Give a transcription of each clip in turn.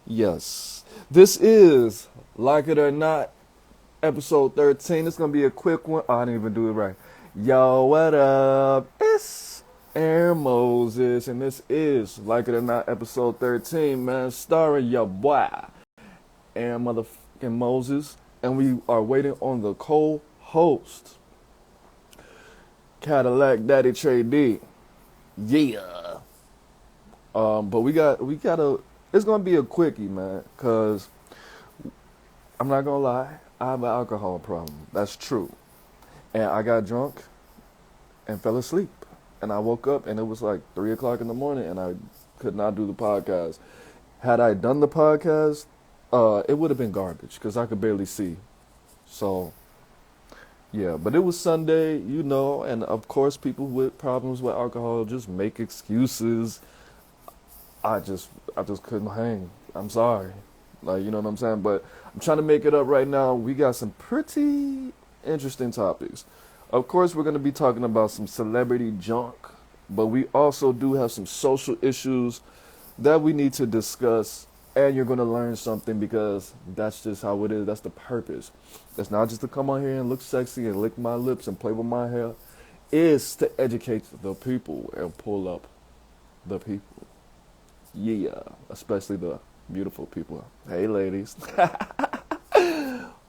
Yes. This is Like It or Not, episode 13. It's going to be a quick one. Oh, I didn't even do it right. Yo, what up? It's Aaron Moses, and this is Like It or Not, episode 13, man, starring your boy, Aaron motherfucking Moses. And we are waiting on the co-host, Cadillac Daddy Trey D. Yeah. But we gotta. It's gonna be a quickie, man. Cause I'm not gonna lie, I have an alcohol problem. That's true. And I got drunk and fell asleep, and I woke up and it was like 3 o'clock in the morning, and I could not do the podcast. Had I done the podcast, it would have been garbage because I could barely see. So yeah, but it was Sunday, and of course, people with problems with alcohol just make excuses. I just couldn't hang. I'm sorry. Like, you know what I'm saying? But I'm trying to make it up right now. We got some pretty interesting topics. Of course, we're going to be talking about some celebrity junk, but we also do have some social issues that we need to discuss. And you're going to learn something because that's just how it is. That's the purpose. It's not just to come on here and look sexy and lick my lips and play with my hair. It's to educate the people and pull up the people. Yeah, especially the beautiful people. Hey, ladies.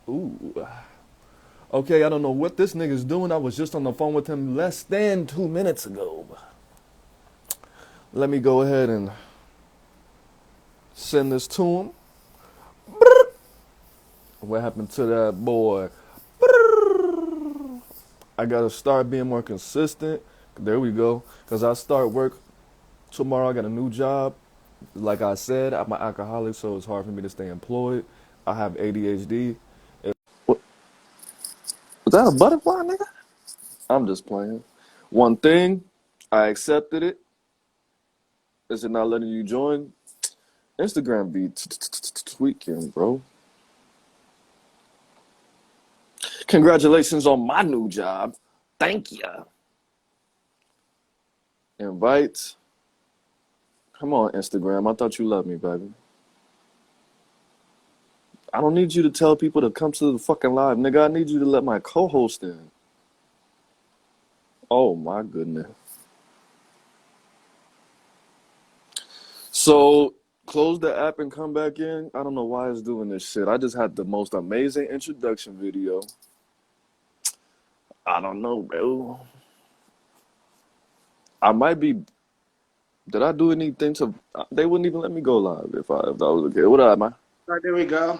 Ooh. Okay, I don't know what this nigga's doing. I was just on the phone with him less than 2 minutes ago. Let me go ahead and send this to him. What happened to that boy? I gotta start being more consistent. There we go. Because I start work tomorrow. I got a new job. Like I said, I'm an alcoholic, so it's hard for me to stay employed. I have ADHD. What, was that a butterfly, nigga? I'm just playing. One thing, I accepted it. Is it not letting you join? Instagram be tweaking, bro. Congratulations on my new job. Thank you. Invite. Come on, Instagram. I thought you loved me, baby. I don't need you to tell people to come to the fucking live, nigga. I need you to let my co-host in. Oh my goodness. So close the app and come back in. I don't know why it's doing this shit. I just had the most amazing introduction video. I don't know, bro. I might be. Did I do anything to? They wouldn't even let me go live if that was okay. What up, man? All right, there we go.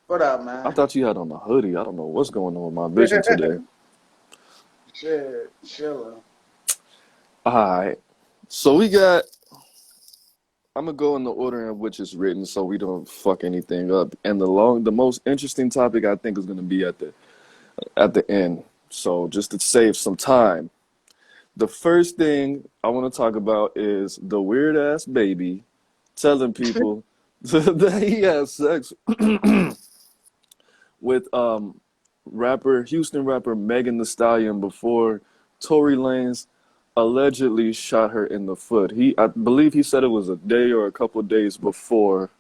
What up, I man? thought you had on a hoodie. I don't know what's going on with my vision today. Shit, chilling. All right. So we got. I'm gonna go in the order in which it's written, so we don't fuck anything up. And the most interesting topic I think is gonna be at the end. So just to save some time, the first thing I want to talk about is the weird ass baby telling people that he has sex with Houston rapper Megan Thee Stallion before Tory Lanez allegedly shot her in the foot. I believe he said it was a day or a couple of days before.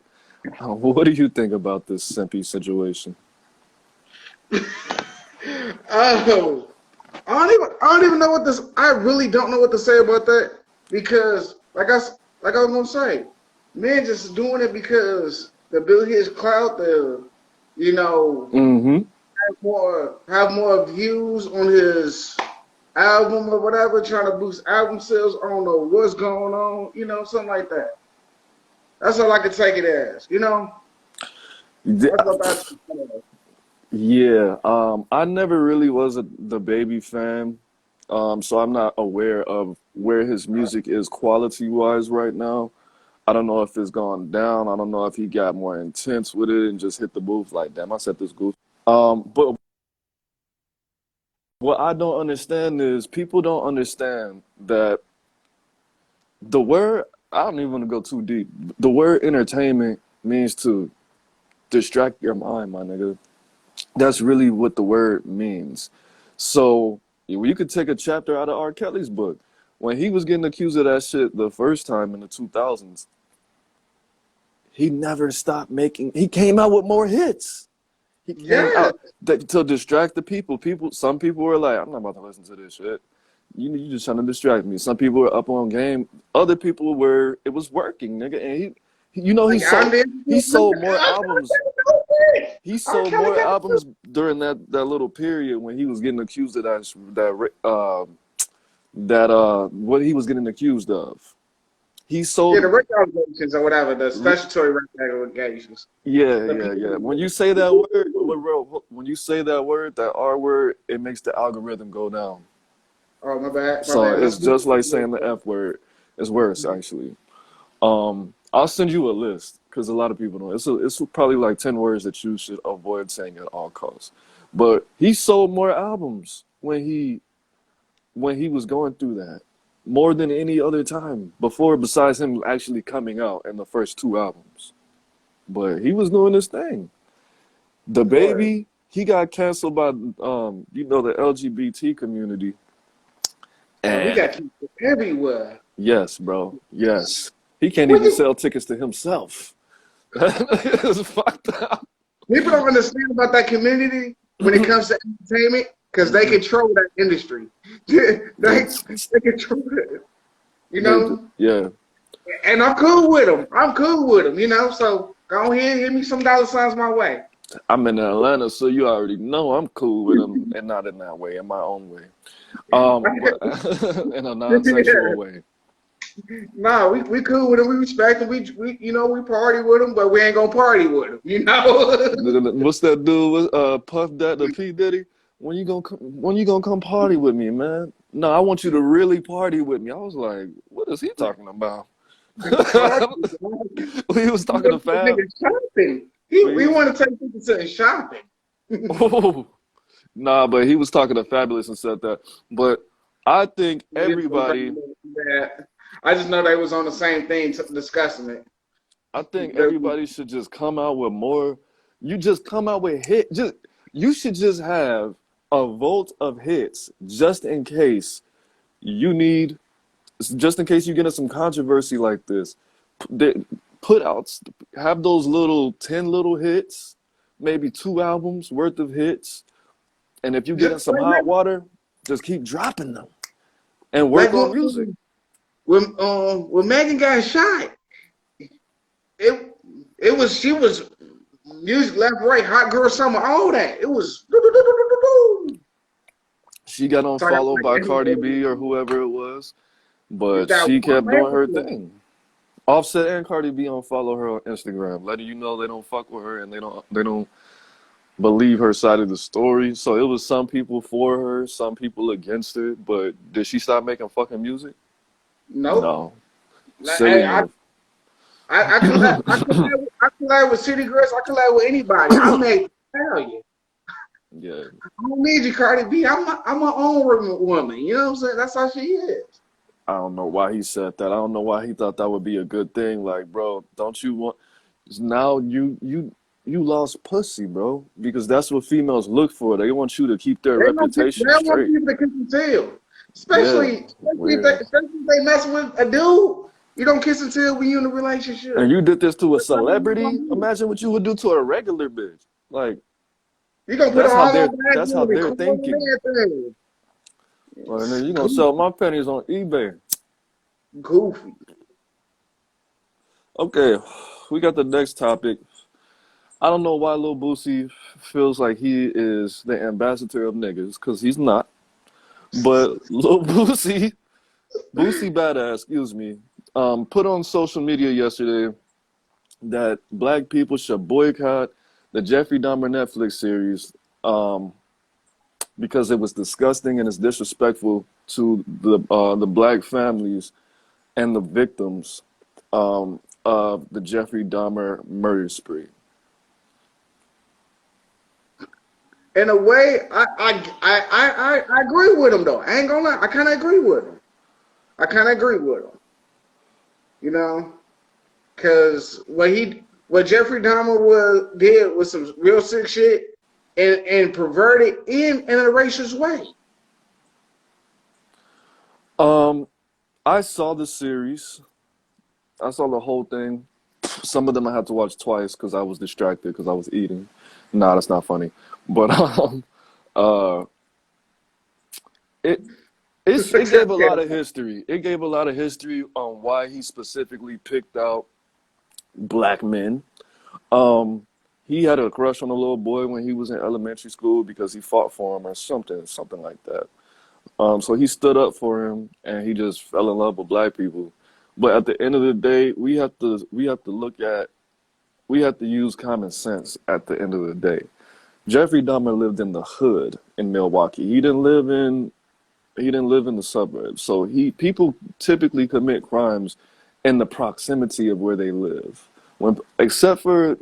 What do you think about this simpy situation? Oh, I don't even know what this. I really don't know what to say about that because, like I was gonna say, man, just doing it because to build his clout, you know, Mm-hmm. have more views on his album or whatever, trying to boost album sales. I don't know what's going on, something like that. That's all I can take it as, That's what I think it is. Yeah, I never really was the baby fan, so I'm not aware of where his music is quality wise right now. I don't know if it's gone down. I don't know if he got more intense with it and just hit the booth like, damn, I said this goof. But what I don't understand is people don't understand that the word, I don't even want to go too deep. The word entertainment means to distract your mind, my nigga. That's really what the word means. So you could take a chapter out of R. Kelly's book. when he was getting accused of that shit the first time in the 2000s, he never stopped making. He came out with more hits. He came Yeah. out to distract the people. Some people were like, "I'm not about to listen to this shit. You just trying to distract me." Some people were up on game. Other people were. It was working, nigga. And he sold more albums. He sold more albums during that little period when he was getting accused of what he was getting accused of. He sold the rape allegations or whatever, the statutory rape allegations. Yeah. When you say that word, that R word, it makes the algorithm go down. Oh, my bad. So it's just like saying the F word. It's worse, actually. I'll send you a list because a lot of people don't. It's probably like 10 words that you should avoid saying at all costs. But he sold more albums when he was going through that, more than any other time before, besides him actually coming out in the first 2 albums. But he was doing this thing. The Baby, he got canceled by the LGBT community. And we got people everywhere. Yes, bro. Yes. He can't even sell tickets to himself. It's fucked up. People don't understand about that community when it comes to entertainment because they control that industry. they control it. You know? Yeah. And I'm cool with them. You know? So go ahead and hit me some dollar signs my way. I'm in Atlanta, so you already know I'm cool with them, and not in that way, in my own way. In a non-sexual way. Nah, we cool with them. We respect them. We party with them, but we ain't gonna party with them. You know. What's that dude with Puff Daddy, P Diddy? When you gonna come party with me, man? No, I want you to really party with me. I was like, what is he talking about? He was talking to Fab. Shopping. We want to take people to shopping. Oh, nah, but he was talking to Fabulous and said that. But I think everybody. I just know they was on the same thing discussing it. I think everybody should just come out with more. You just come out with hits. You should just have a vault of hits just in case you get into some controversy like this. Have those 10 little hits, maybe 2 albums worth of hits. And if you get in some hot water, just keep dropping them and work on music. When Megan got shot, she was music left, right, hot girl summer, all that. It was. She got unfollowed by Cardi B or whoever it was, but she kept doing her thing. Offset and Cardi B unfollow her on Instagram, letting you know they don't fuck with her and they don't believe her side of the story. So it was some people for her, some people against it. But did she stop making fucking music? Nope. No. I collab with City Girls. I collab with anybody. I made Italian. Yeah. I don't need you, Cardi B. I'm my own woman. You know what I'm saying? That's how she is. I don't know why he said that. I don't know why he thought that would be a good thing. Like, bro, don't you want? Now you lost pussy, bro, because that's what females look for. They want you to keep their reputation straight. They want people to kiss and tell. Especially if they mess with a dude, you don't kiss and tell when you're in a relationship. And you did this to a celebrity? Imagine what you would do to a regular bitch. Like, you gonna put that's how they're thinking. Well, you're gonna sell my pennies on eBay. Goofy. Okay, we got the next topic. I don't know why Lil Boosie feels like he is the ambassador of niggas, because he's not. But Lil Boosie Badass, excuse me, put on social media yesterday that black people should boycott the Jeffrey Dahmer Netflix series because it was disgusting and it's disrespectful to the black families and the victims of the Jeffrey Dahmer murder spree. In a way, I agree with him though. I ain't gonna lie, I kind of agree with him. You know, because what Jeffrey Dahmer did was some real sick shit and perverted in a racist way. I saw the series. I saw the whole thing. Some of them I had to watch twice because I was distracted because I was eating. Nah, that's not funny. But uh, it it gave a lot of history. It gave a lot of history on why he specifically picked out black men. Um, he had a crush on a little boy when he was in elementary school because he fought for him or something like that. So he stood up for him and he just fell in love with black people. But at the end of the day, we have to use common sense at the end of the day. Jeffrey Dahmer lived in the hood in Milwaukee. He didn't live in the suburbs. So people typically commit crimes in the proximity of where they live. Except for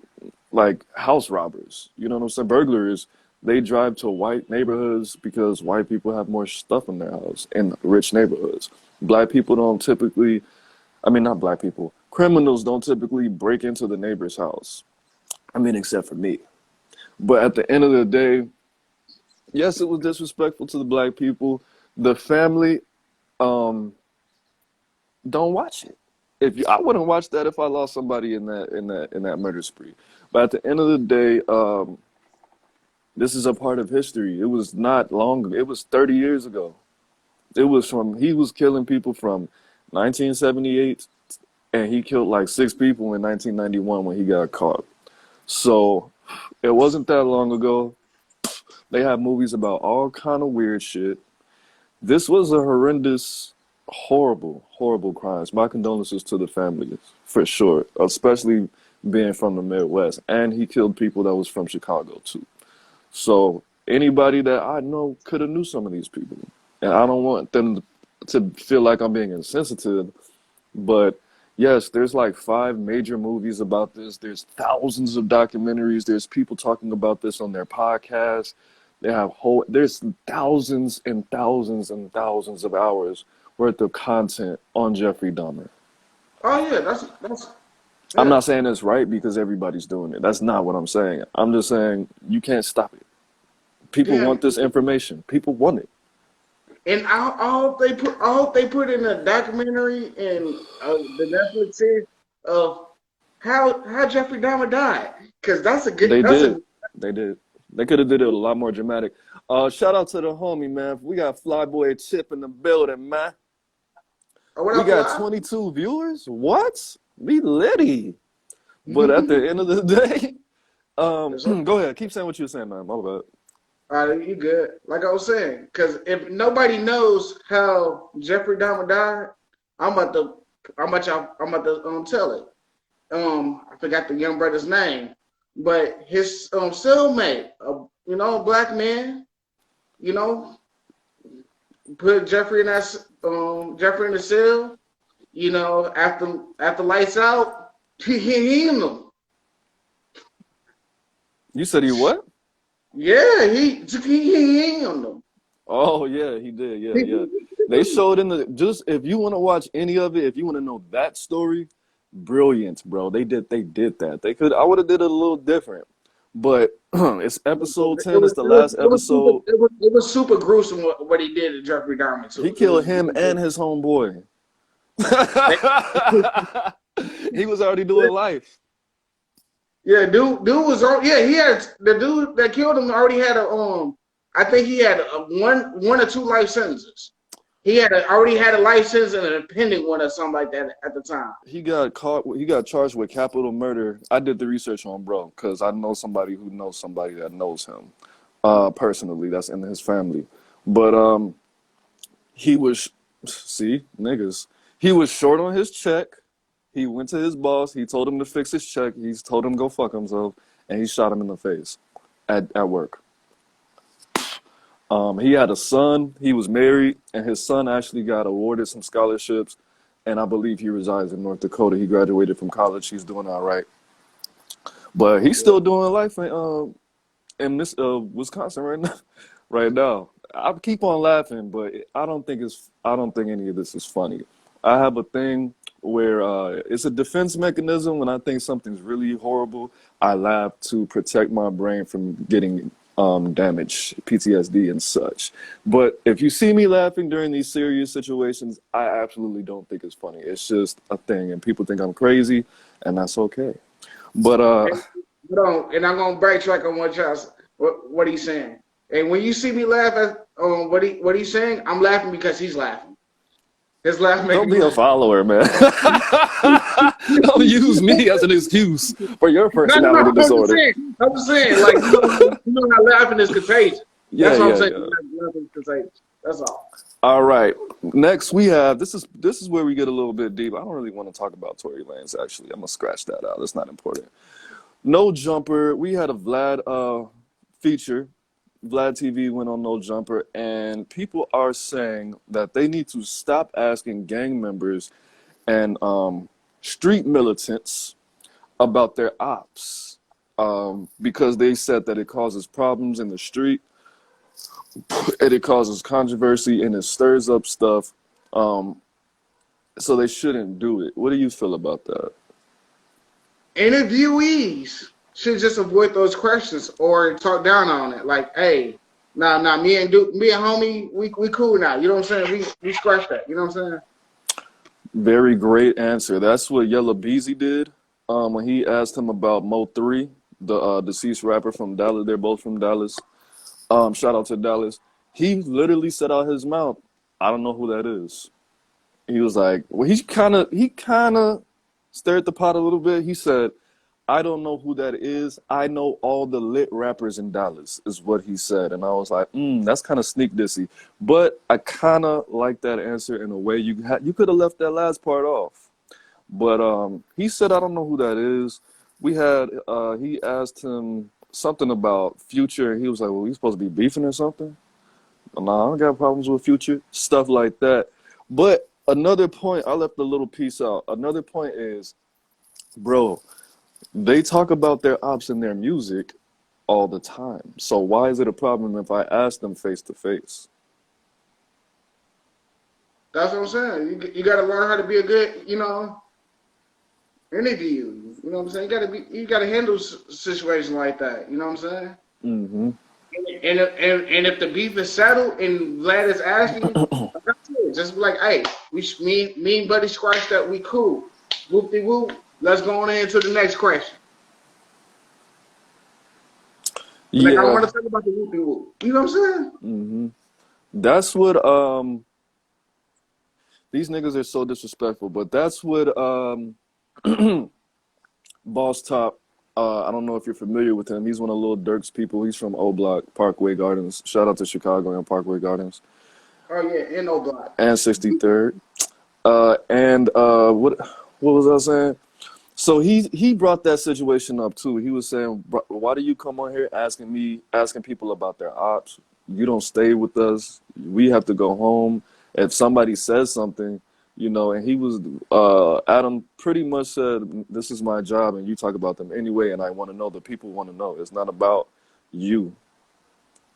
like house robbers, you know what I'm saying? Burglars, they drive to white neighborhoods because white people have more stuff in their house in rich neighborhoods. Black people don't typically, I mean, not black people, criminals don't typically break into the neighbor's house. I mean, except for me. But at the end of the day, yes, it was disrespectful to the black people. The family, um, don't watch it. I wouldn't watch that if I lost somebody in that murder spree. But at the end of the day, this is a part of history. It was not long. It was 30 years ago. He was killing people from 1978, and he killed like 6 people in 1991 when he got caught. So it wasn't that long ago. They have movies about all kind of weird shit. This was a horrendous, horrible, horrible crimes. My condolences to the families, for sure, especially being from the Midwest. And he killed people that was from Chicago, too. So anybody that I know could have knew some of these people. And I don't want them to feel like I'm being insensitive. But yes, there's like 5 major movies about this. There's thousands of documentaries. There's people talking about this on their podcasts. There's thousands and thousands and thousands of hours worth of content on Jeffrey Dahmer. Oh yeah, that's I'm yeah, not saying it's right because everybody's doing it. That's not what I'm saying. I'm just saying you can't stop it. People yeah. want this information. People want it. And I hope they put in a documentary in the Netflix series of how Jeffrey Dahmer died, because They that's did. a They did. They could have did it a lot more dramatic. Shout out to the homie, man. We got Flyboy Chip in the building, man. what We up, got Fly? 22 viewers. What? We litty. But at the end of the day, It's okay. go ahead. Keep saying what you were saying, man. My bad. All right, you good? Like I was saying, because if nobody knows how Jeffrey Dahmer died, I'm about to tell it. I forgot the young brother's name, but his cellmate, black man, you know, put Jeffrey in Jeffrey in the cell. After lights out, he him them. You said he what? Yeah, he him them. Oh yeah, he did. Yeah, yeah. They showed in the just if you want to watch any of it, if you want to know that story, brilliant, bro. They did that. They could I would have did it a little different. But it's episode 10, it's the last episode. It was super gruesome what he did to Jeffrey Dahmer He too. It killed was him and his homeboy. they, He was already doing life. yeah, dude was on. Yeah, he had the dude that killed him already had I think he had one or two life sentences. Already had a life sentence and a pending one or something like that at the time. He got caught. He got charged with capital murder. I did the research on bro because I know somebody who knows somebody that knows him, personally. That's in his family. But he was see niggas. He was short on his check. He went to his boss. He told him to fix his check. He told him to go fuck himself, and he shot him in the face at work. He had a son. He was married, and his son actually got awarded some scholarships. And I believe he resides in North Dakota. He graduated from college. He's doing all right, but he's Yeah. still doing life in this Wisconsin right now. Right now, I keep on laughing, but I don't think any of this is funny. I have a thing where it's a defense mechanism. When I think something's really horrible, I laugh to protect my brain from getting damage, PTSD and such. But if you see me laughing during these serious situations, I absolutely don't think it's funny. It's just a thing, and people think I'm crazy, and that's okay. But And, and I'm gonna backtrack on what he's saying. And when you see me laugh at what he's saying, I'm laughing because he's laughing. His laugh make don't me be a laugh. follower, man. Don't use me as an excuse for your No. personality disorder. I'm just saying, like you know how laughing is contagious. Yeah, That's what I'm yeah, saying. yeah. Laughing is contagious. That's all. All right. Next we have this is where we get a little bit deep. I don't really want to talk about Tory Lanez actually. I'm gonna scratch that out. That's not important. No Jumper. We had a Vlad feature. Vlad TV went on No Jumper, and people are saying that they need to stop asking gang members and street militants about their ops because they said that it causes problems in the street and it causes controversy and it stirs up stuff. Um, so they shouldn't do it. What do you feel about that? Interviewees should just avoid those questions or talk down on it. Like, hey, nah, me and homie, we cool now. You know what I'm saying? We scratch that. You know what I'm saying? Very great answer. That's what Yella Beezy did when he asked him about Mo3, the deceased rapper from Dallas. They're both from Dallas. Shout out to Dallas. He literally said out his mouth, "I don't know who that is." He was like, well, he kind of stirred the pot a little bit. He said, "I don't know who that is. I know all the lit rappers in Dallas," is what he said. And I was like, that's kind of sneak dissy. But I kind of like that answer in a way. You could have left that last part off. But he said, "I don't know who that is." We had he asked him something about Future. He was like, "Well, we supposed to be beefing or something?" Nah, I don't got problems with Future, stuff like that. But another point, I left a little piece out. Another point is, bro, they talk about their ops in their music all the time. So why is it a problem if I ask them face to face? That's what I'm saying. You got to learn how to be a good, interview. You know what I'm saying? You got to handle situations like that. You know what I'm saying? Mm-hmm. And if the beef is settled and Vlad is asking, that's it. Just be like, hey, me and Buddy scratched that. We cool. Whoop de whoop. Let's go on into the next question. Like I Yeah. want to talk about the whoop de whoop. You know what I'm saying? Mm-hmm. That's what these niggas are so disrespectful, but that's what Boss Top. I don't know if you're familiar with him. He's one of Lil Durk's people. He's from O Block, Parkway Gardens. Shout out to Chicago and Parkway Gardens Oh yeah, in O Block. and 63rd. And what was I saying? So he brought that situation up too. He was saying, "Why do you come on here asking people about their ops? You don't stay with us. We have to go home. If somebody says something, And he was Adam pretty much said, "This is my job, and you talk about them anyway. And I want to know. The people want to know. It's not about you.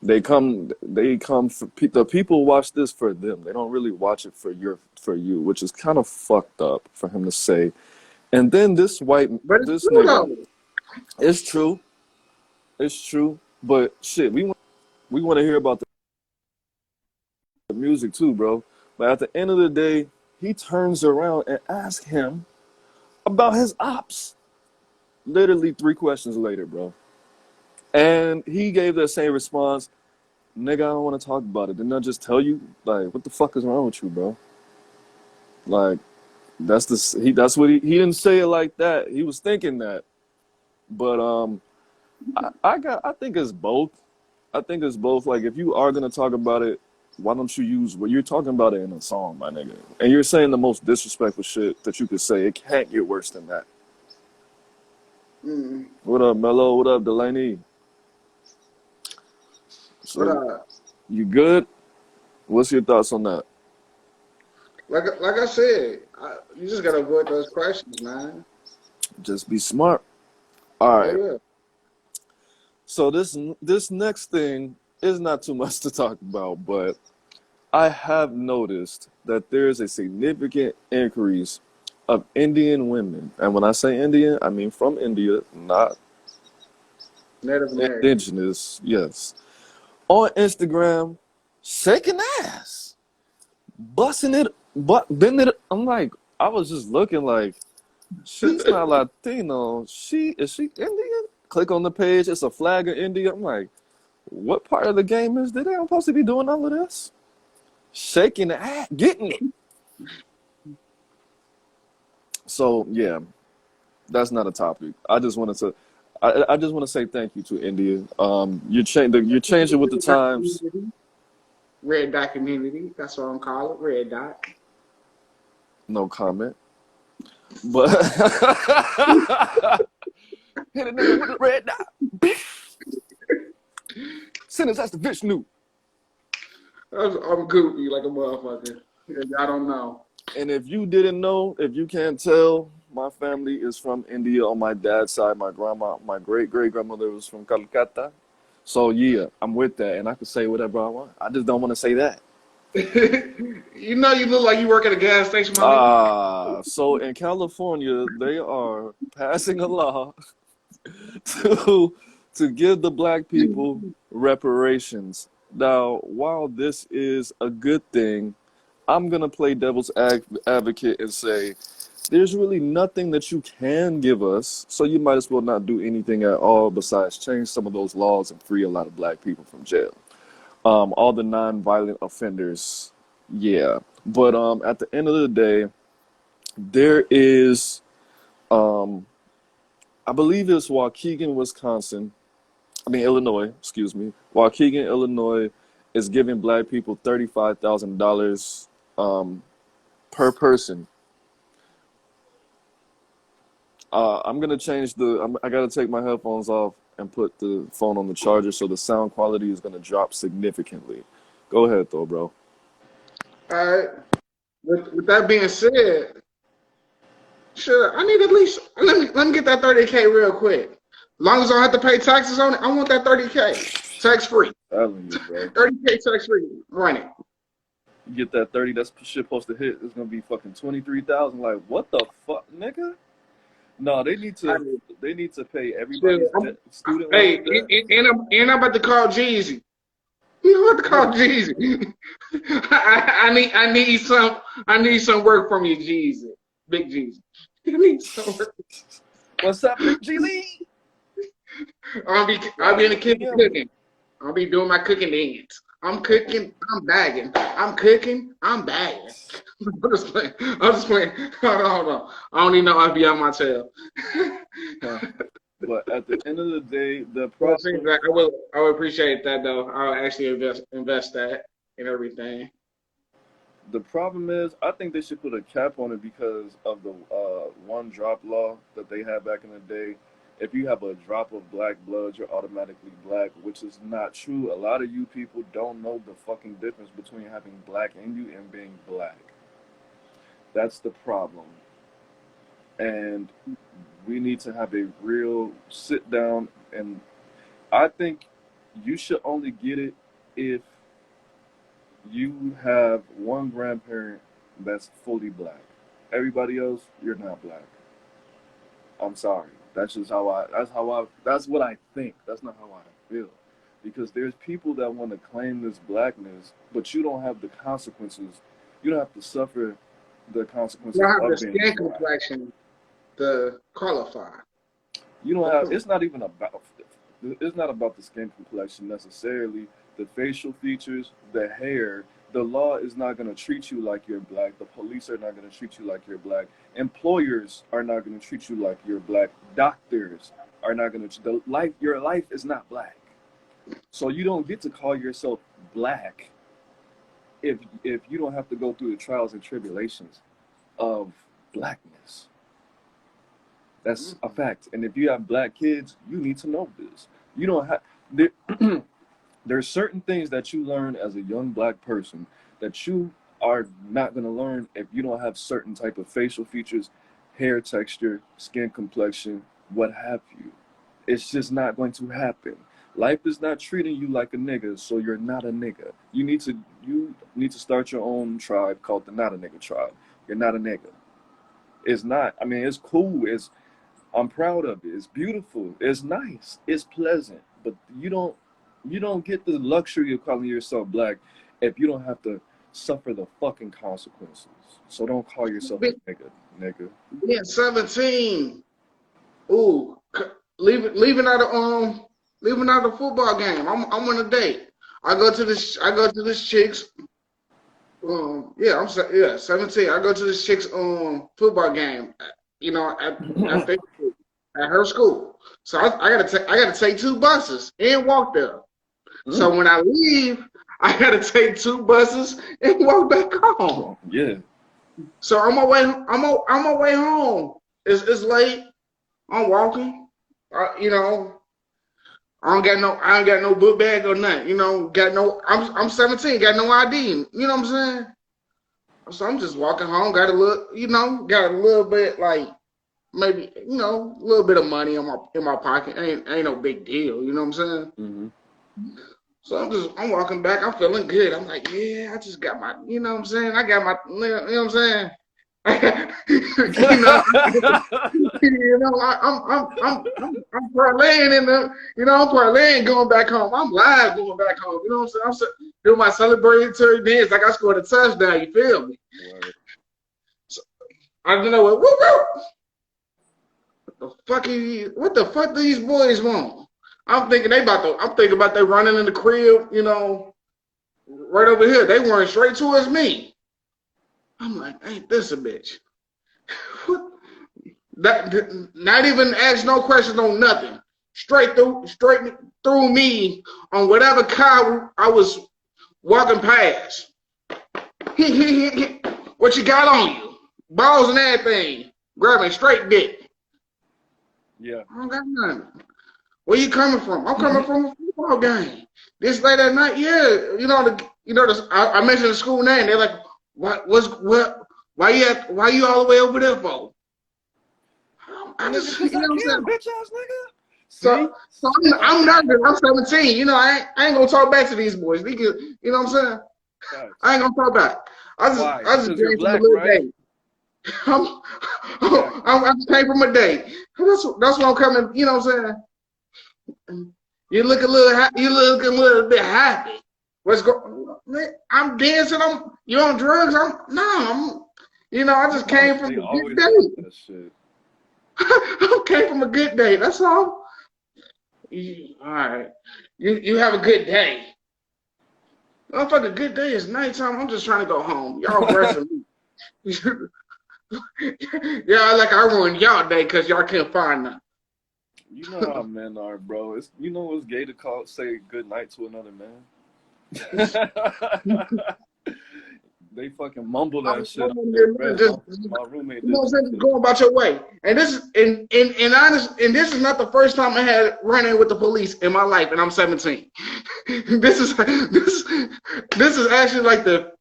They come. The people watch this for them. They don't really watch it for you, which is kind of fucked up for him to say." And then this But it's this true nigga, though. it's true, but shit, we want to hear about the music too, bro. But at the end of the day, he turns around and asks him about his ops. Literally 3 questions later, bro. And he gave that same response, "Nigga, I don't want to talk about it. Didn't I just tell you? Like, what the fuck is wrong with you, bro?" Like, that's what he didn't say it like that. He was thinking that. But I think it's both. I think it's both. Like, if you are gonna talk about it, why don't you use what you're talking about it in a song, my nigga? And you're saying the most disrespectful shit that you could say. It can't get worse than that. Mm. What up, Mello? What up, Delaney? But So you good? What's your thoughts on that? like I said, you just gotta avoid those questions, man. Just be smart. All Oh right. yeah. So this next thing is not too much to talk about, but I have noticed that there is a significant increase of Indian women. And when I say Indian, I mean from India, not Native American. indigenous, yes, on Instagram, shaking ass, busting it, but bending it. I'm like, I was just looking like, she's not Latino. Is she Indian? Click on the page. It's a flag of India. I'm like, what part of the game is that? They don't supposed to be doing all of this? Shaking the ass, getting it. So yeah, that's not a topic. I just wanted to. I just want to say thank you to India. You're changing with the times. Red dot community. That's what I'm calling. Red dot. No comment. But hit a nigga with a red dot. Sentence that's the Vishnu. I'm goofy like a motherfucker. I don't know. And if you didn't know, if you can't tell, my family is from India on my dad's side. My grandma, my great grandmother was from Calcutta. So yeah, I'm with that, and I can say whatever I want. I just don't want to say that. You know, you look like you work at a gas station, my nigga. So in California, they are passing a law to give the black people reparations. Now, while this is a good thing, I'm gonna play devil's advocate and say there's really nothing that you can give us, so you might as well not do anything at all besides change some of those laws and free a lot of black people from jail. All the non-violent offenders, yeah. But at the end of the day, there is, I believe it's Waukegan, Wisconsin. Illinois, excuse me. Waukegan, Illinois is giving black people $35,000 per person. I'm gonna change I gotta take my headphones off and put the phone on the charger, so the sound quality is gonna drop significantly. Go ahead, though, bro. All right. With that being said, sure, I need at least let me get that 30K real quick. As long as I don't have to pay taxes on it, I want that 30K tax free. Telling you, bro. 30K tax free. Run it. You get that 30, that's shit supposed to hit. It's gonna be fucking 23,000. Like, what the fuck, nigga? No, they need to pay everybody's student Hey, loan debt. and I'm about to call Jeezy. You about to call Jeezy? I need some work from you, Jeezy, Big Jeezy. I need some work. What's up, Big Jeezy? I'll be in the kitchen cooking. I'll be doing my cooking dance. I'm cooking, I'm bagging. I'm cooking, I'm bagging. I'm just playing. Hold on. I don't even know I'll be on my tail. But at the end of the day, the Well, problem. I will appreciate that though. I'll actually invest that in everything. The problem is, I think they should put a cap on it because of the one drop law that they had back in the day. If you have a drop of black blood, you're automatically black, which is not true. A lot of you people don't know the fucking difference between having black in you and being black. That's the problem. And we need to have a real sit down, and I think you should only get it if you have one grandparent that's fully black. Everybody else, you're not black. I'm sorry. That's just that's what I think. That's not how I feel. Because there's people that want to claim this blackness, but you don't have the consequences. You don't have to suffer the consequences You don't have the of being skin black. complexion to qualify. You don't have, it's not about the skin complexion necessarily, the facial features, the hair. The law is not going to treat you like you're black. The police are not going to treat you like you're black. Employers are not going to treat you like you're black. Doctors are not going to, your life is not black. So you don't get to call yourself black if you don't have to go through the trials and tribulations of blackness. That's a fact. And if you have black kids, you need to know this. You don't have there's certain things that you learn as a young black person that you are not going to learn if you don't have certain type of facial features, hair texture, skin complexion, what have you. It's just not going to happen. Life is not treating you like a nigga, so you're not a nigga. You need to start your own tribe called the Not a Nigga tribe. You're not a nigga. It's not. I mean, it's cool. I'm proud of it. It's beautiful. It's nice. It's pleasant. But you don't get the luxury of calling yourself black if you don't have to suffer the fucking consequences. So don't call yourself a nigga. Yeah, 17. Ooh, leaving out the football game. I'm on a date. I go to this chick's. Yeah, 17. I go to this chick's football game. You know, at her school. So I gotta take 2 buses and walk there. So when I leave, I gotta take 2 buses and walk back home. Yeah. So I'm on my way home. It's late. I'm walking. You know, I ain't got no book bag or nothing. You know, I'm 17. Got no ID. You know what I'm saying? So I'm just walking home. Got a little bit like maybe a little bit of money in my pocket. Ain't no big deal. You know what I'm saying? Mm-hmm. So I'm walking back. I'm feeling good. I'm like, yeah, I just got my, you know what I'm saying? I got my, you know what I'm saying? I'm parlaying I'm parlaying going back home. I'm live going back home. You know what I'm saying? I'm doing my celebratory dance like I scored a touchdown. You feel me? Right. So, I don't know what the fuck do these boys want? I'm thinking about they running in the crib, right over here. They weren't straight towards me. I'm like, ain't this a bitch? Not even ask no questions on nothing. Straight through me on whatever car I was walking past. What you got on you? Balls and everything. Grabbing straight dick. Yeah. I don't got nothing. Where you coming from? I'm coming from a football game. This late at night, yeah. I mentioned the school name. They're like, why you all the way over there for? I just, you know what I'm saying? Bitch ass nigga. So I'm nervous. I'm 17. I ain't gonna talk back to these boys. You know what I'm saying? Right. I ain't gonna talk back. I just came from a little date. I just came from a date. That's what I'm coming. You know what I'm saying? You look a little bit happy. What's going? I'm dancing. You on drugs? I just came from a good date. I came from a good day. That's all. All right. You have a good day. Motherfucker, good day is nighttime. I'm just trying to go home. Y'all pressing me. Yeah, like I ruined y'all day because y'all couldn't find nothing. You know how men are, bro. It's gay to say good night to another man. They fucking mumble that shit. My roommate. You know what I'm saying? Just going about your way. And this is not the first time I had run in with the police in my life, and I'm 17. This is actually like the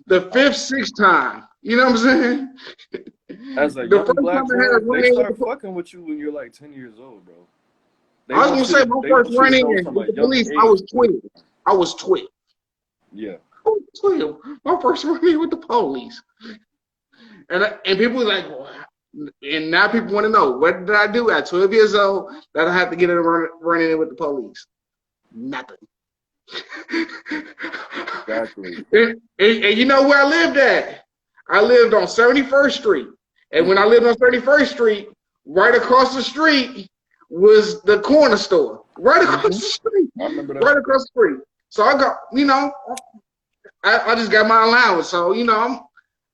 5th, 6th time. You know what I'm saying? As a young black boy, they start fucking with you when you're like 10 years old, bro. I was gonna say my first run in with the police, I was 12. Yeah. 12. My first run-in with the police, and people were like, and now people want to know what did I do at 12 years old that I have to get in running in with the police? Nothing. Exactly. And you know where I lived at? I lived on 71st Street, and when I lived on 31st Street, right across the street was the corner store. Right across the street. I remember that. Right across the street. So I got, I just got my allowance, so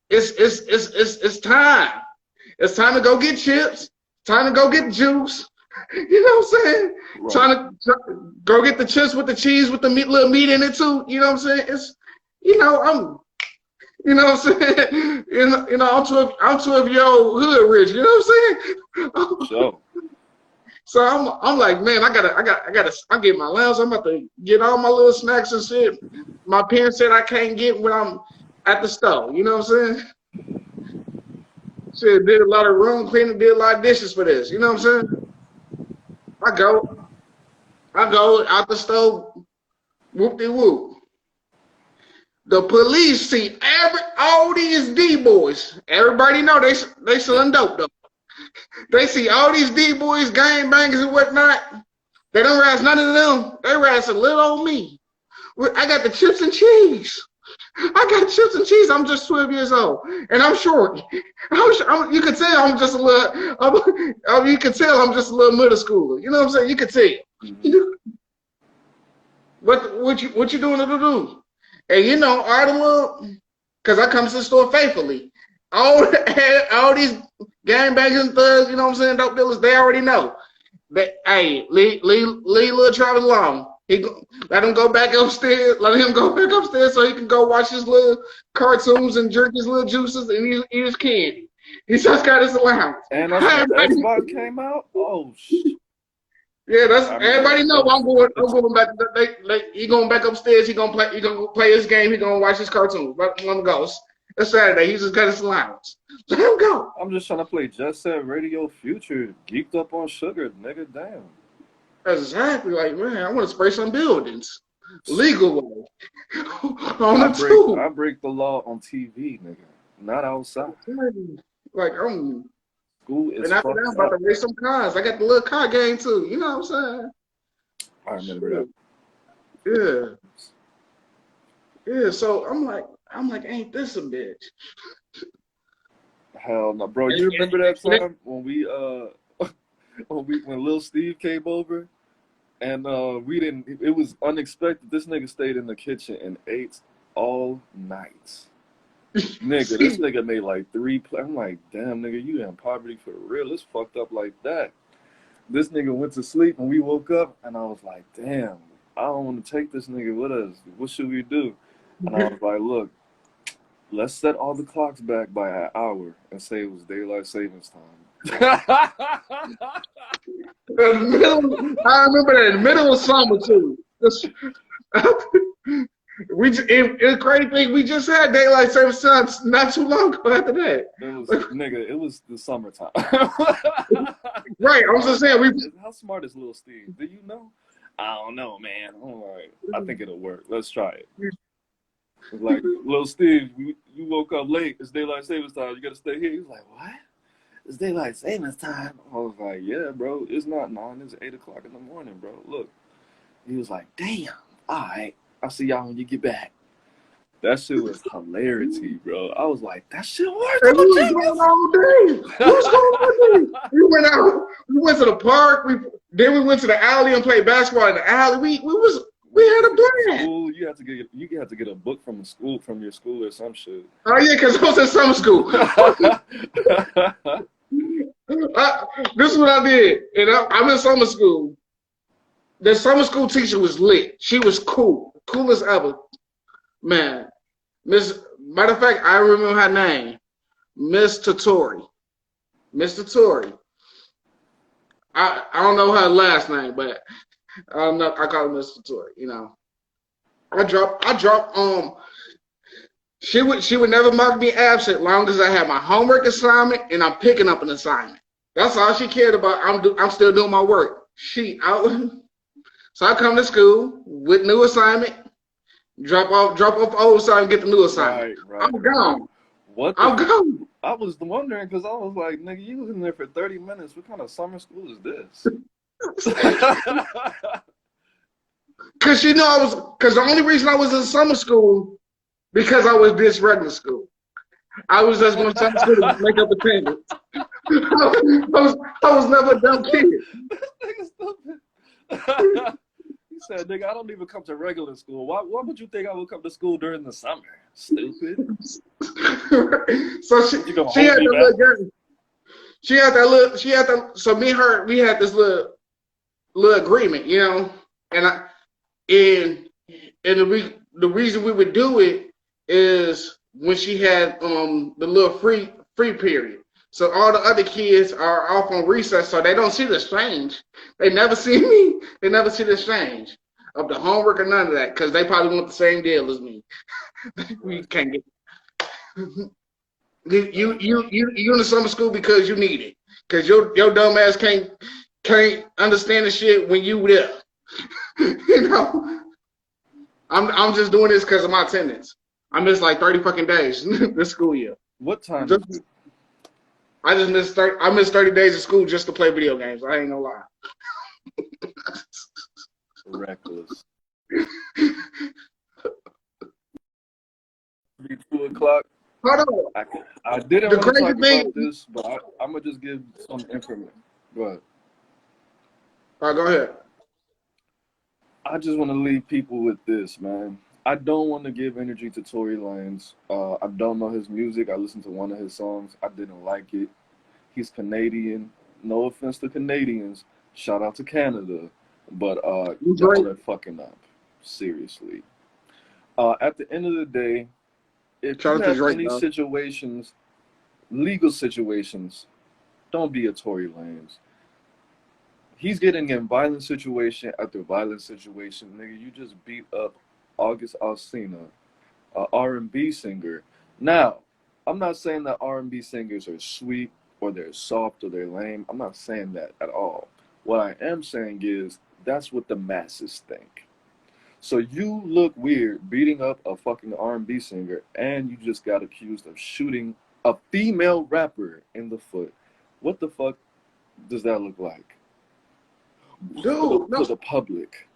it's time. It's time to go get chips. Time to go get juice. You know what I'm saying? Right. Trying to go get the chips with the cheese with the little meat in it too. You know what I'm saying? It's I'm you know what I'm saying? I'm 12-year-old hood rich. You know what I'm saying? Sure. So I'm like, man, I'm getting my allowance. I'm about to get all my little snacks and shit. My parents said I can't get when I'm at the store. You know what I'm saying? Shit, did a lot of room cleaning, did a lot of dishes for this. You know what I'm saying? I go out the store, whoop-de-whoop. The police see all these D boys. Everybody know they selling dope though. They see all these D-boys, gang bangers and whatnot. They don't harass none of them. They harass a little old me. I got the chips and cheese. I got chips and cheese. I'm just 12 years old, and I'm short. You can tell I'm just a little. You can tell I'm just a little middle schooler. You know what I'm saying? You can tell. Mm-hmm. What you doing to do? And you know, because I come to the store faithfully. All these gangbangers and thugs, you know what I'm saying, dope dealers, they already know that. Hey, leave little Travis alone. Let him go back upstairs. Let him go back upstairs so he can go watch his little cartoons and drink his little juices and eat his candy. He just got his allowance. And that's when Xbox came out. Oh shit. Yeah, everybody know I'm going back. He going back upstairs. He gonna play his game. He gonna watch his cartoons. Let him go. It's Saturday. He just got his allowance. Let him go. I'm just trying to play Jet Set Radio Future. Geeked up on sugar, nigga. Damn. Exactly. Like, man, I want to spray some buildings. Legal way. I break the law on TV, nigga. Not outside. Like, school is and after that, I'm about to race some cars. I got the little car game too. You know what I'm saying? I remember that. Yeah. Yeah. So I'm like, ain't this a bitch? Hell no, bro. You remember that time when when Lil Steve came over, and we didn't. It was unexpected. This nigga stayed in the kitchen and ate all night. Nigga, this nigga made like 3 plays. I'm like, damn, nigga, you in poverty for real. It's fucked up like that. This nigga went to sleep and we woke up, and I was like, damn, I don't want to take this nigga with us. What should we do? And I was like, look, let's set all the clocks back by an hour and say it was daylight savings time. I remember that in the middle of summer too. It's crazy thing. We just had daylight savings time not too long ago after that. It was the summertime. Right. I'm just saying. How smart is Lil Steve? Do you know? I don't know, man. All right. I think it'll work. Let's try it. It's like, Lil Steve, you woke up late. It's daylight savings time. You got to stay here. He was like, what? It's daylight savings time. I was like, yeah, bro. It's not 9. It's 8 o'clock in the morning, bro. Look. He was like, damn. All right. I'll see y'all when you get back. That shit was hilarity, bro. I was like, that shit worked. What was going on today? What's going on today? We went out. We went to the park. Then we went to the alley and played basketball in the alley. We had a blast. School, you have to get a book from your school or some shit. Oh yeah, because I was in summer school. This is what I did, and I'm in summer school. The summer school teacher was lit. She was cool as ever, man. Matter of fact, I remember her name, Miss Tatori. Miss Tatori. I don't know her last name, but I call her Miss Tatori. You know, I drop. She would never mark me absent long as I had my homework assignment and I'm picking up an assignment. That's all she cared about. I'm still doing my work. So I come to school with new assignment, drop off old assignment, get the new assignment. Right. I'm gone. I'm gone. I was wondering because I was like, nigga, you was in there for 30 minutes. What kind of summer school is this? Because the only reason I was in summer school because I was this regular school. I was just going to summer school to make up attendance. I was never a dumb kid. This nigga stupid. He said, nigga, I don't even come to regular school. Why would you think I would come to school during the summer? Stupid. So she had that little girl. So me and her, we had this little agreement, you know, and the reason we would do it is when she had the little free period. So all the other kids are off on recess, so they don't see the strange. They never see me. They never see the strange of the homework or none of that, because they probably want the same deal as me. We can't get you in the summer school because you need it, because your dumb ass can't understand the shit when you there. You know, I'm just doing this because of my attendance. I missed like 30 fucking days this school year. What time? I just missed 30. I missed 30 days of school just to play video games. I ain't gonna lie. Reckless. 2 o'clock. Hold on. I didn't The want to crazy talk thing. about this, but I'm gonna just give some information. Go ahead. All right, go ahead. I just want to leave people with this, man. I don't want to give energy to Tory Lanez. I don't know his music. I listened to one of his songs. I didn't like it. He's Canadian. No offense to Canadians. Shout out to Canada. But y'all are fucking up. Seriously. At the end of the day, if you have any situations, legal situations, don't be a Tory Lanez. He's getting in violent situation after violent situation. Nigga, you just beat up August Alsina, a R&B singer. Now, I'm not saying that R&B singers are sweet or they're soft or they're lame. I'm not saying that at all. What I am saying is that's what the masses think. So you look weird beating up a fucking R&B singer and you just got accused of shooting a female rapper in the foot. What the fuck does that look like? Dude, to the public.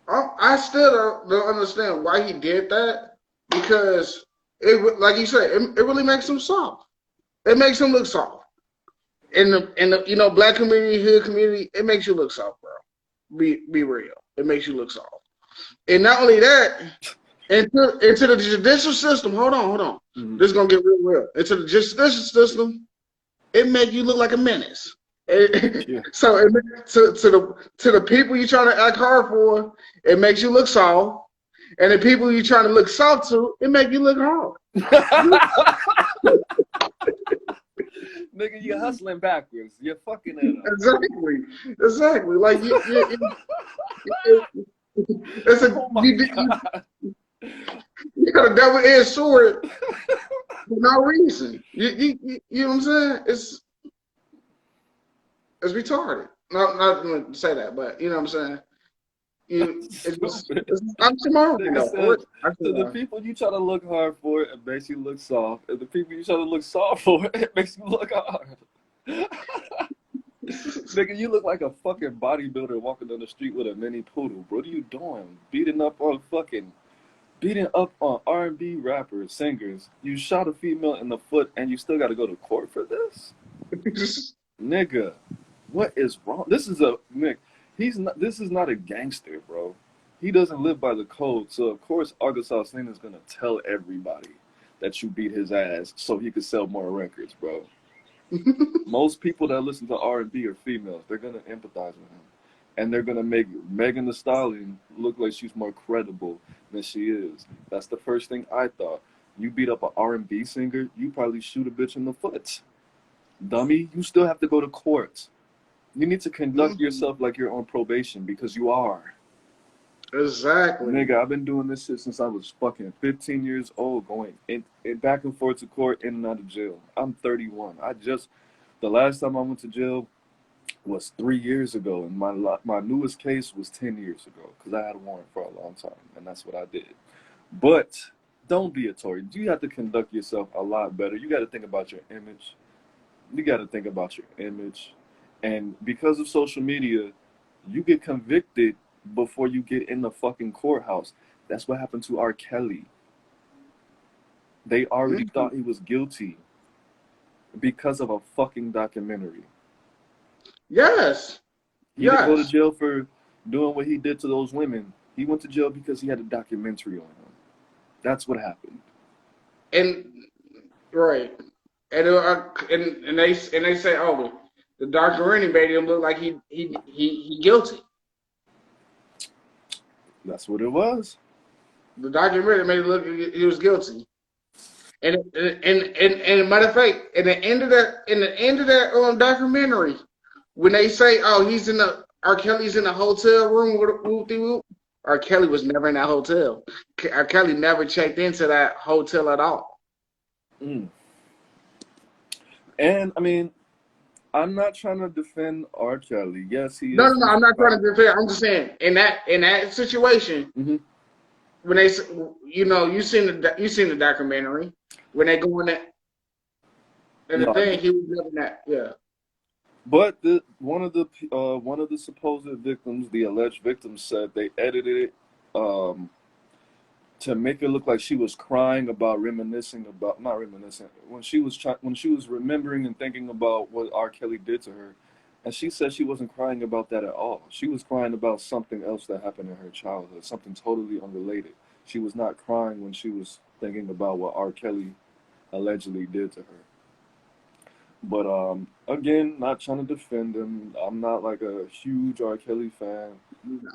I still don't understand why he did that, because it, like you said, it really makes him soft. It makes him look soft. In the black community, hood community, it makes you look soft, bro. Be real. It makes you look soft. And not only that, into the judicial system. Hold on. Mm-hmm. This is gonna get real. Into the judicial system, it make you look like a menace. Yeah. So to the people you're trying to act hard for, it makes you look soft, and the people you're trying to look soft to, it make you look hard. Nigga, you're hustling backwards. You're fucking it up. Exactly. Like it's a you got a double-edged sword for no reason. You know what I'm saying? It's retarded. Not going to say that, but you know what I'm saying? It's oxymoron. So the people you try to look hard for, it makes you look soft. And the people you try to look soft for, it makes you look hard. Nigga, you look like a fucking bodybuilder walking down the street with a mini poodle. Bro, what are you doing? Beating up on R&B rappers, singers. You shot a female in the foot and you still got to go to court for this? Nigga, what is wrong? This is not a gangster, bro. He doesn't live by the code. So of course August Alsina is gonna tell everybody that you beat his ass so he could sell more records, bro. Most people that listen to R&B are females. They're gonna empathize with him, and they're gonna make Megan Thee Stallion look like she's more credible than she is. That's the first thing I thought. You beat up an R&B singer, you probably shoot a bitch in the foot. Dummy, you still have to go to court. You need to conduct yourself like you're on probation, because you are. Exactly. Nigga, I've been doing this shit since I was fucking 15 years old, going back and forth to court, in and out of jail. I'm 31. The last time I went to jail was 3 years ago, and my newest case was 10 years ago, because I had a warrant for a long time, and that's what I did. But don't be a Tory. You have to conduct yourself a lot better. You got to think about your image. And because of social media, you get convicted before you get in the fucking courthouse. That's what happened to R. Kelly. They already thought he was guilty because of a fucking documentary. Yes. He didn't go to jail for doing what he did to those women. He went to jail because he had a documentary on him. That's what happened. And right. And they say, oh, the documentary made him look like he guilty. That's what it was. The documentary made him look like he was guilty. And matter of fact, in the end of that documentary, when they say, oh, R. Kelly's in the hotel room with whoop-de-whoop, R. Kelly was never in that hotel. R. Kelly never checked into that hotel at all. And I mean, I'm not trying to defend R. Kelly. Yes, he is. No, I'm not trying to defend. I'm just saying, in that situation, when they, you seen the documentary, when they go in that, And the No, thing, he was living that. Yeah. but one of the supposed victims, the alleged victims, said they edited it um, to make it look like she was crying about reminiscing about not reminiscing when she was remembering and thinking about what R. Kelly did to her, and she said she wasn't crying about that at all. She was crying about something else that happened in her childhood, something totally unrelated. She was not crying when she was thinking about what R. Kelly allegedly did to her. But again, not trying to defend him. I'm not like a huge R. Kelly fan.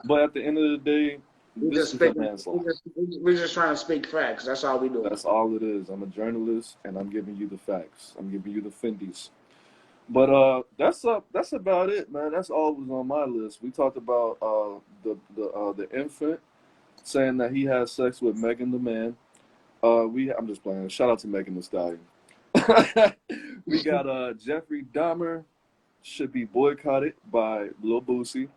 But at the end of the day, We this just is a speaking. manslaughter. We just trying to speak facts. That's all we doing. That's all it is. I'm a journalist, and I'm giving you the facts. I'm giving you the findies. But that's about it, man. That's all was on my list. We talked about the infant saying that he had sex with Megan the man. I'm just playing. Shout out to Megan the Stallion. We got Jeffrey Dahmer should be boycotted by Lil Boosie.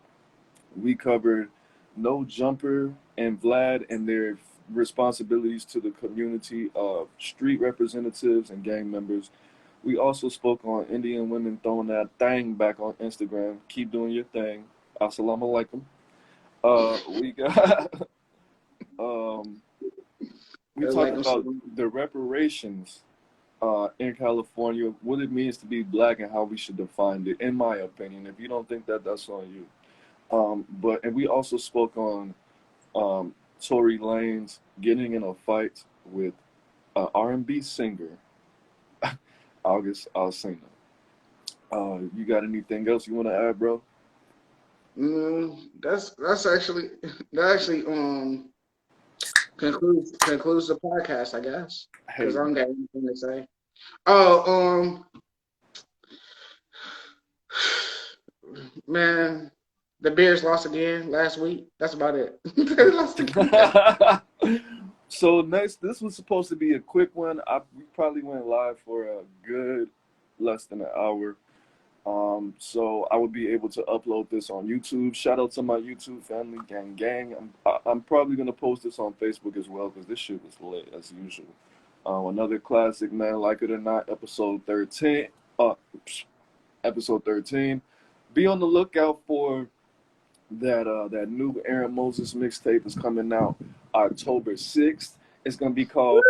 We covered No Jumper and Vlad and their responsibilities to the community of street representatives and gang members. We also spoke on Indian women throwing that thing back on Instagram. Keep doing your thing. Assalamu alaikum. We got um, we It's talked like about the reparations in California, what it means to be black and how we should define it. In my opinion, if you don't think that, that's on you. And we also spoke on Tory Lanez getting in a fight with R&B singer August Alsina. You got anything else you want to add, bro? that's actually concludes the podcast, I guess, because Hey, I don't got anything to say. Oh, man, the Bears lost again last week. That's about it. They lost again. so next, this was supposed to be a quick one. We probably went live for a good less than an hour. So I would be able to upload this on YouTube. Shout out to my YouTube family, gang. I'm probably gonna post this on Facebook as well because this shit was lit as usual. Another classic, man. Like it or not, episode 13. Episode 13. Be on the lookout for that new Aaron Moses mixtape is coming out October 6th. It's gonna be called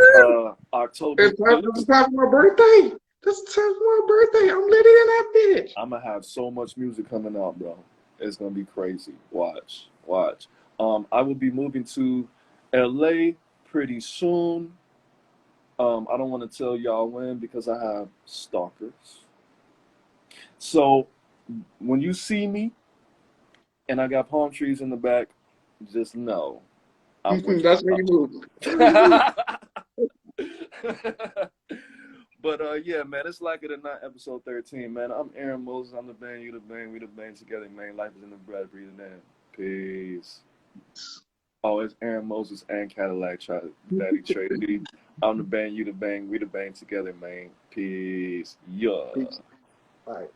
October It's 6th. time for my birthday. This is time for my birthday. I'm lit in that bitch. I'm gonna have so much music coming out, bro. It's gonna be crazy. Watch. I will be moving to LA pretty soon. I don't want to tell y'all when because I have stalkers. So when you see me and I got palm trees in the back, just know I went to That's where you move. That's where you move. the But yeah, man, it's like it or not, episode 13, man. I'm Aaron Moses. I'm the band, you the band, we the band together, man. Life is in the bread, breathing in. Peace. Oh, it's Aaron Moses and Cadillac Daddy Trinity. I'm the band, you the band, we the band together, man. Peace. Yeah. Peace. All right.